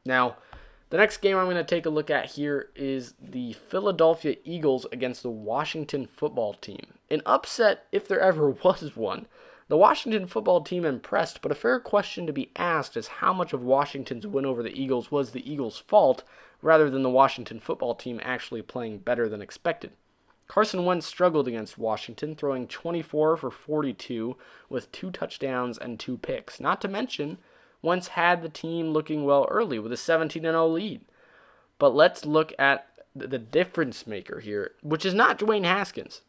Now, the next game I'm going to take a look at here is the Philadelphia Eagles against the Washington football team. An upset, if there ever was one. The Washington football team impressed, but a fair question to be asked is how much of Washington's win over the Eagles was the Eagles' fault, rather than the Washington football team actually playing better than expected. Carson Wentz struggled against Washington, throwing 24 for 42 with 2 touchdowns and 2 picks. Not to mention, Wentz had the team looking well early with a 17-0 lead. But let's look at the difference maker here, which is not Dwayne Haskins.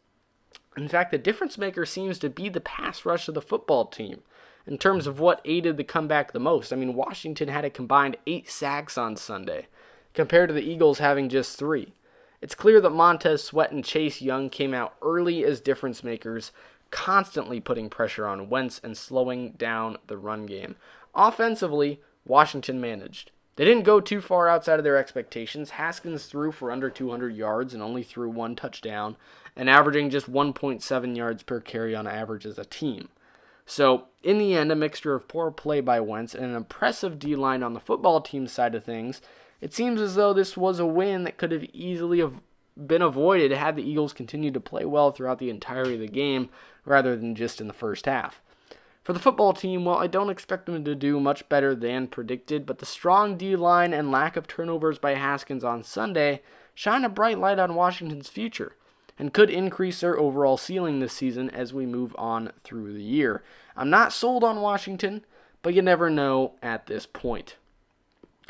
In fact, the difference maker seems to be the pass rush of the football team in terms of what aided the comeback the most. I mean, Washington had a combined 8 sacks on Sunday, compared to the Eagles having just 3. It's clear that Montez Sweat and Chase Young came out early as difference makers, constantly putting pressure on Wentz and slowing down the run game. Offensively, Washington managed. They didn't go too far outside of their expectations. Haskins threw for under 200 yards and only threw 1 touchdown, and averaging just 1.7 yards per carry on average as a team. So, in the end, a mixture of poor play by Wentz and an impressive D-line on the football team side of things. It seems as though this was a win that could have easily been avoided had the Eagles continued to play well throughout the entirety of the game, rather than just in the first half. For the football team, well, I don't expect them to do much better than predicted, but the strong D-line and lack of turnovers by Haskins on Sunday shine a bright light on Washington's future and could increase their overall ceiling this season as we move on through the year. I'm not sold on Washington, but you never know at this point.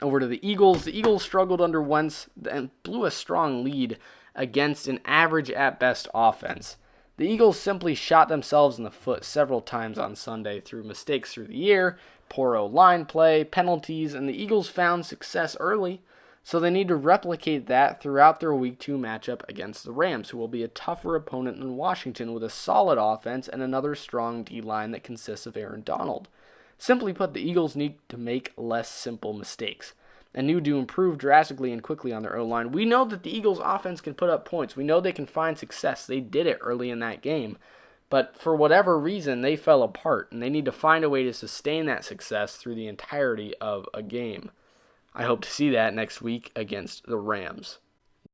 Over to the Eagles. The Eagles struggled under Wentz and blew a strong lead against an average at best offense. The Eagles simply shot themselves in the foot several times on Sunday through mistakes through the air, poor O-line play, penalties, and the Eagles found success early, so they need to replicate that throughout their Week 2 matchup against the Rams, who will be a tougher opponent than Washington with a solid offense and another strong D-line that consists of Aaron Donald. Simply put, the Eagles need to make less simple mistakes and need to improve drastically and quickly on their O-line. We know that the Eagles' offense can put up points. We know they can find success. They did it early in that game. But for whatever reason, they fell apart, and they need to find a way to sustain that success through the entirety of a game. I hope to see that next week against the Rams.